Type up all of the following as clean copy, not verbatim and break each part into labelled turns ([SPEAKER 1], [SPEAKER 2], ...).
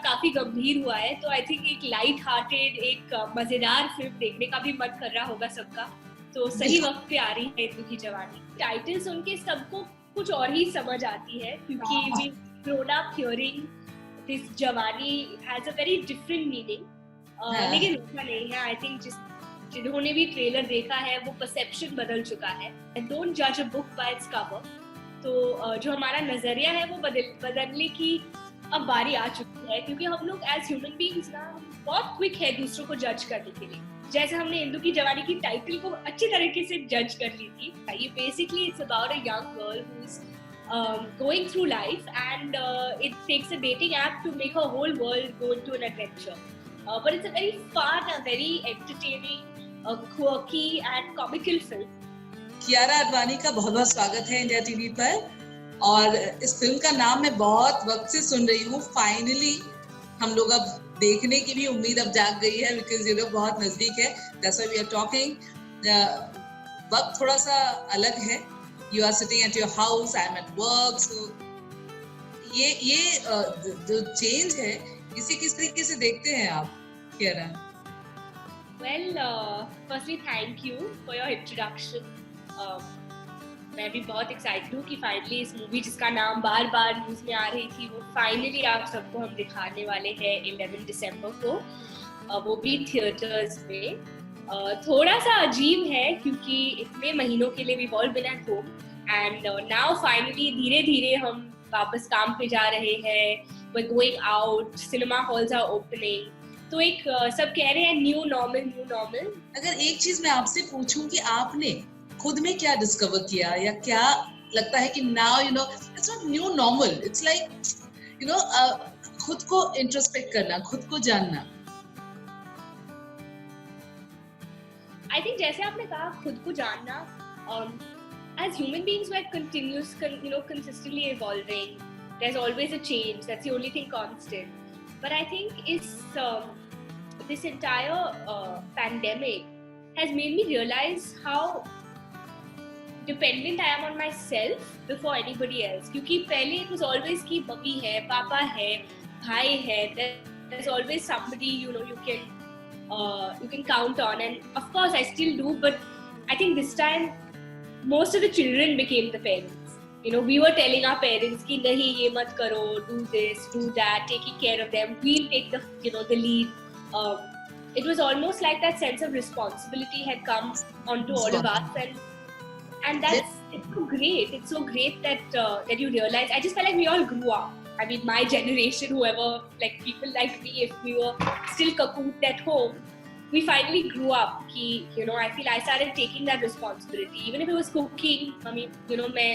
[SPEAKER 1] काफी गंभीर हुआ है, तो आई थिंक एक लाइट हार्टेड, एक मजेदार फिल्म देखने का भी मन कर रहा होगा सबका। तो सही वक्त पे आ रही है इंदु की जवानी। टाइटल सुन के सबको कुछ और ही समझ आती है, क्योंकि we grown up hearing this jawani has a very different meaning, लेकिन ऐसा नहीं है। आई थिंक जिन्होंने भी ट्रेलर देखा है वो परसेप्शन बदल चुका है। डोंट जज a book by its cover. तो जो हमारा नजरिया है वो बदलने की अब बारी आ चुकी है, क्योंकि हम लोग एज ह्यूमन बीइंग्स ना बहुत क्विक है दूसरों को जज करने के लिए। जैसे हमने इंदु की जवानी की टाइटल को अच्छी तरीके से जज कर ली थी। ये basically it's about a young girl who is going through life, and it takes a dating app to make her whole world go into an adventure. But it's a very fun, a very entertaining, quirky and comical film.
[SPEAKER 2] Kiara Advani का बहुत बहुत स्वागत है India TV पर, और इस film का नाम मैं बहुत वक्त से सुन रही हूँ। फाइनली हम लोग अब देखने की भी उम्मीद अब जाग गई है, बिकॉज ये लोग बहुत नजदीक है। That's why we are talking. वक्त थोड़ा सा अलग है। You are sitting at your house, I am at work, so ये जो चेंज है इसे किस तरीके से देखते हैं आप, Kiara?
[SPEAKER 1] Well, firstly thank you for your introduction. मैं भी बहुत एक्साइटेड हूँ कि फाइनली इस मूवी जिसका नाम बार बार न्यूज में आ रही थी वो फाइनली आप सबको हम दिखाने वाले हैं 11 दिसंबर को, वो भी थिएटर्स में। थोड़ा सा अजीब है क्योंकि इतने महीनों के लिए we all been at home, and now finally धीरे धीरे हम वापस काम पे जा रहे हैं। We going out, cinema halls are opening, तो एक सब कह रहे हैं न्यू नॉर्मल।
[SPEAKER 2] अगर एक चीज मैं आपसे पूछूं कि आपने खुद में क्या डिस्कवर किया, या क्या लगता है कि now you know it's not new normal, it's like you know खुद को इंट्रोस्पेक्ट करना, खुद को जानना।
[SPEAKER 1] आई थिंक जैसे आपने कहा खुद को जानना, as human beings we're consistently evolving. There's always a change, that's the only thing constant. But I think this entire pandemic has made me realize how dependent I am on myself before anybody else. क्योंकि पहले it was always कि mummy है, पापा है, भाई है, there's always somebody you can count on, and of course I still do, but I think this time most of the children became the parents. We were telling our parents कि नहीं ये मत करो, do this, do that, taking care of them, we'll take the lead. It was almost like that sense of responsibility had come onto all of us, and it's so great that you realize. I just felt like we all grew up. I mean, my generation, whoever, like people like me, if we were still cocooned at home, we finally grew up. I feel I started taking that responsibility, even if it was cooking. I mean, मैं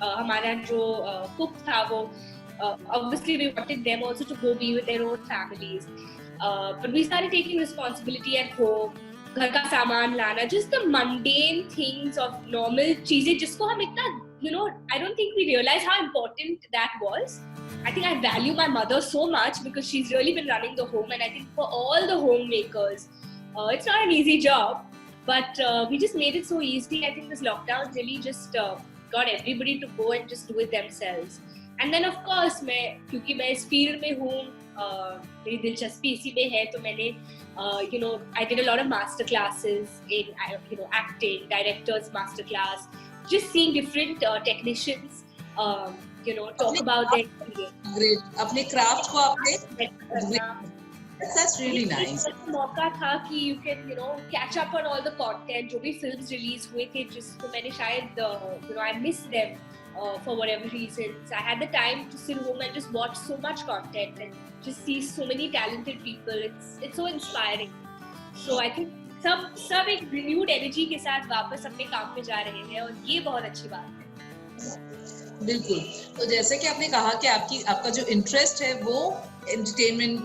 [SPEAKER 1] हमारा जो cook था वो obviously we wanted them also to go be with their own families, but we started taking responsibility at home. घर का सामान लाना, just the mundane things of normal चीजें जिसको हम इतना I don't think we realize how important that was. I think I value my mother so much because she's really been running the home, and I think for all the homemakers, it's not an easy job, but we just made it so easy. I think this lockdown really just got everybody to go and just do it themselves. And then of course क्योंकि मैं इस field में हूँ, मेरी दिलचस्पी इसी में है, तो मैंने I did a lot of master classes in acting, directors master class, just seeing different technicians talk about their experience.
[SPEAKER 2] Great. अपने क्राफ्ट को आपने That's really nice.
[SPEAKER 1] मौका था कि you can catch up on all the content. जो भी films release हुए थे जिसको मैंने शायद I missed them for whatever reasons. I had the time to sit home and just watch so much content and just see so many talented people. It's so inspiring. So I think सब एक renewed energy के साथ वापस अपने काम पे जा रहे हैं, और ये बहुत अच्छी बात है।
[SPEAKER 2] बिल्कुल। तो जैसे कि आपने कहा कि आपका जो इंटरेस्ट है वो एंटरटेनमेंट,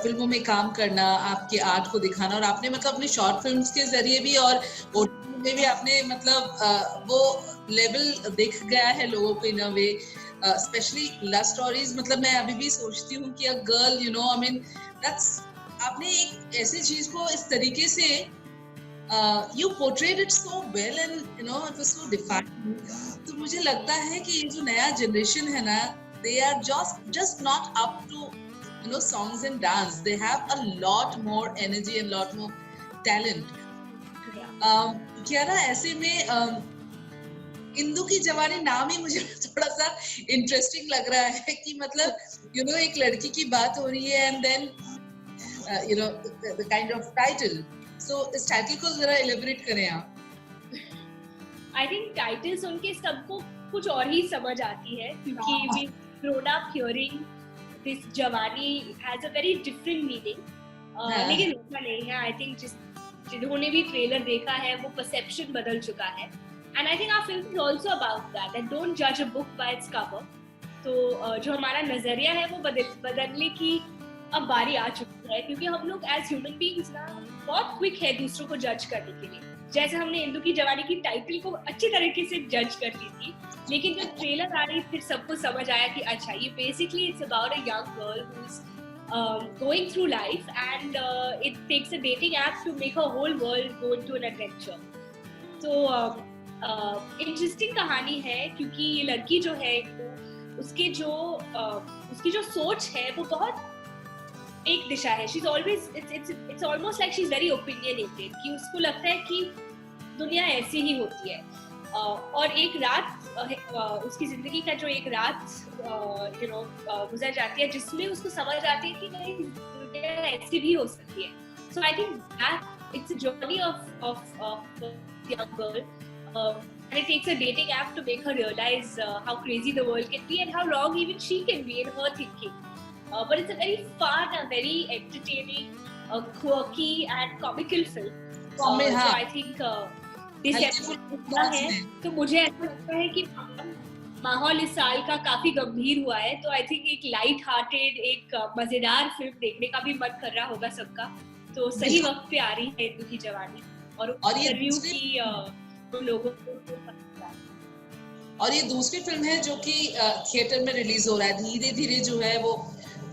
[SPEAKER 2] फिल्मों में काम करना, आपके आर्ट को दिखाना, और आपने मतलब अपने शॉर्ट फिल्म्स के जरिए भी और ओटीटी में भी आपने मतलब वो लेवल दिख गया है लोगों को इन अ वे, स्पेशली लव स्टोरीज। मतलब मैं अभी भी सोचती हूँ कि a girl I mean that's, आपने एक ऐसी चीज को इस तरीके से you portrayed it so well, and it was so defining. तो मुझे लगता है कि ये जो नया जनरेशन है ना, they are just not up to songs and dance. They have a lot more energy and lot more talent. Kiara, ऐसे में इंदु की जवानी नाम ही मुझे थोड़ा सा इंटरेस्टिंग लग रहा है कि मतलब एक लड़की की बात हो रही है and then the kind of title. So इस टाइटल को जरा एलिबरेट करें आप.
[SPEAKER 1] I think टाइटल सुन के सबको कुछ और ही समझ आती है क्योंकि we grown up hearing this जवानी has a very different meaning. लेकिन ऐसा नहीं है. I think जिन्होंने भी ट्रेलर देखा है वो परसेप्शन बदल चुका है. And I think our film is also about that. That don't judge a book by its cover. तो जो हमारा नजरिया है वो बदलने की अब बारी आ चुकी है क्योंकि हम लोग एज ह्यूमन बीइंग्स ना बहुत क्विक है दूसरों को जज करने के लिए. जैसे हमने इंदु की जवानी की टाइटल को अच्छी तरीके से जज कर ली थी, लेकिन जब ट्रेलर आ रही फिर सबको समझ आया कि अच्छा ये basically it's about a young girl who is going through life and it takes a dating app to make her whole world go into an adventure. So interesting कहानी है क्योंकि ये लड़की जो है उसकी जो सोच है वो बहुत एक दिशा है. She's always it's almost like she's very opinionated कि उसको लगता है कि दुनिया ऐसी ही होती है. और एक रात उसकी जिंदगी का जो एक रात गुजर जाती है जिसमें उसको समझ आती है कि नहीं दुनिया ऐसी भी हो सकती है. So I think that it's a journey of young girl. And it takes a dating app to make her realize how crazy the world can be and how wrong even she can be in her thinking. But it's a very fun, a very entertaining, quirky and comical film. So I think this episode है तो मुझे ऐसा लगता है कि माहौल इस साल का काफी गंभीर हुआ है. तो I think एक लाइट हार्टेड एक मजेदार फिल्म देखने का भी मन कर रहा होगा सबका. तो सही वक्त पे आ रही है इंदु की जवानी और ये रिव्यू की लोगों को.
[SPEAKER 2] और ये दूसरी फिल्म है जो कि थिएटर में रिलीज हो रहा है. धीरे धीरे जो है वो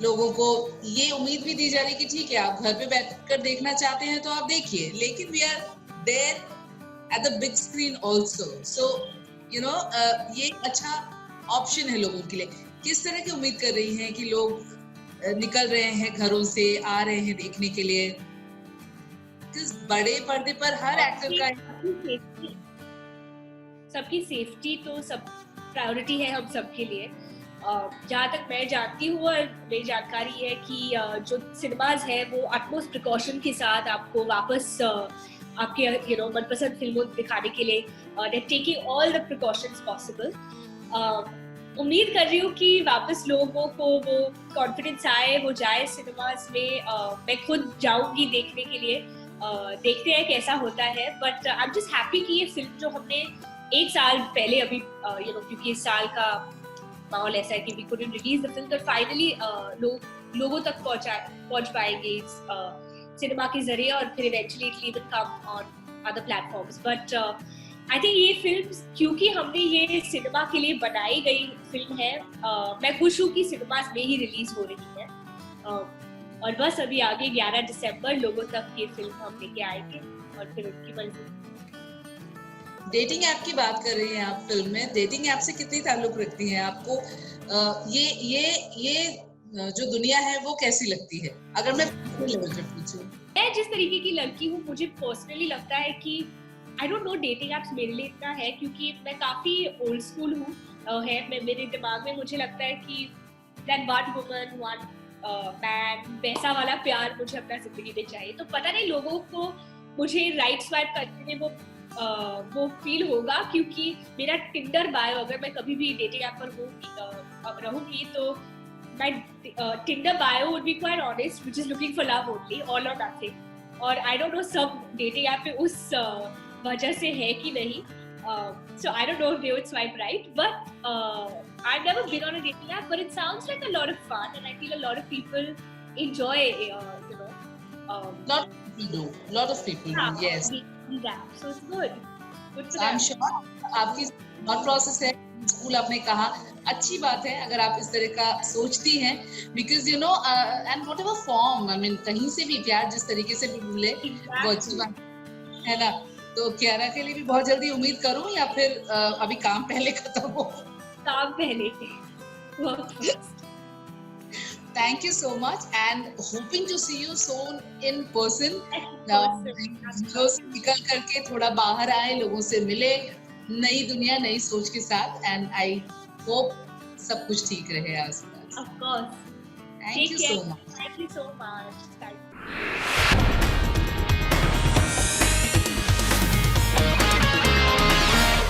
[SPEAKER 2] लोगों को ये उम्मीद भी दी जा रही है कि ठीक है आप घर पे बैठकर देखना चाहते हैं तो आप देखिए, लेकिन we are there at the big screen also. So ये अच्छा ऑप्शन है लोगों के लिए. किस तरह की उम्मीद कर रही हैं कि लोग निकल रहे हैं घरों से, आ रहे हैं देखने के लिए? किस बड़े पर्दे पर हर एक्टर का
[SPEAKER 1] सबकी सेफ्टी तो सब प्रायोरिटी है हम सबके लिए. जहाँ तक मैं जानती हूँ और मेरी जानकारी है कि जो सिनेमाज है वो अटमोस्ट प्रिकॉशन के साथ आपको वापस आपके मनपसंद फिल्मों दिखाने के लिए they're taking all the precautions possible. उम्मीद कर रही हूँ कि वापस लोगों को वो कॉन्फिडेंस आए, वो जाए सिनेमाज में. मैं खुद जाऊंगी देखने के लिए. देखते हैं कैसा होता है. But I am just happy कि ये फिल्म जो हमने एक साल पहले अभी क्योंकि इस साल का माहौल ऐसा है कि we couldn't release the film, तो फाइनली लोगों तक पहुंच पाएंगे इस सिनेमा के जरिए और फिर eventually it will even come on other platforms. But I think ये फिल्म क्योंकि हमने ये सिनेमा के लिए बनाई गई फिल्म है, मैं खुश हूँ कि सिनेमास में ही रिलीज हो रही है. और बस अभी आगे 11 दिसंबर लोगों तक ये फिल्म हम लेके आएंगे और फिर उनकी मर्जी.
[SPEAKER 2] डेटिंग ऐप की बात कर रही हैं आप फिल्म में. डेटिंग ऐप से कितनी ताल्लुक रखती हैं आपको? ये जो दुनिया है वो कैसी लगती है अगर मैं लेवल पे पूछूं?
[SPEAKER 1] मैं जिस तरीके की लड़की हूँ मुझे पर्सनली लगता है कि I don't know dating apps मेरे लिए इतना है क्योंकि मैं काफी ओल्ड स्कूल हूँ. मेरे दिमाग में मुझे लगता है कि that one woman one man वैसा वाला प्यार मुझे अपना जिंदगी में चाहिए. तो पता नहीं लोगों को मुझे राइट स्वाइप करने में वो फील होगा क्योंकि मेरा टिंडर बायो अगर मैं कभी भी डेटिंग ऐप पर रहूंगी तो my Tinder bio would be quite honest, which is looking for love only, all or nothing. और I don't know सब dating app पे उस वजह से है कि नहीं. So I don't know if they would swipe right, but I've never been on a dating app, but it sounds like a lot of fun, and I feel a lot of people enjoy,
[SPEAKER 2] lot of people do, yes.
[SPEAKER 1] So it's good. Good for
[SPEAKER 2] I'm
[SPEAKER 1] them.
[SPEAKER 2] sure आपकी thought process है. School आपने कहा अच्छी बात है अगर आप इस तरह का सोचती हैं, because and whatever form, I mean कहीं से भी प्यार जिस तरीके से भी मिले वो अच्छी बात है ना. तो कियारा के लिए भी बहुत जल्दी उम्मीद करूं या फिर अभी काम पहले खत्म हो?
[SPEAKER 1] काम पहले. work first.
[SPEAKER 2] Thank you so much and hoping to see you soon in person. घरों से निकल करके थोड़ा बाहर आए, लोगों से मिले, नई दुनिया नई सोच के साथ एंड आई होप सब कुछ ठीक रहे आसपास.
[SPEAKER 1] Of course.
[SPEAKER 2] Thank you so much.
[SPEAKER 1] Thank you so much. Thank you.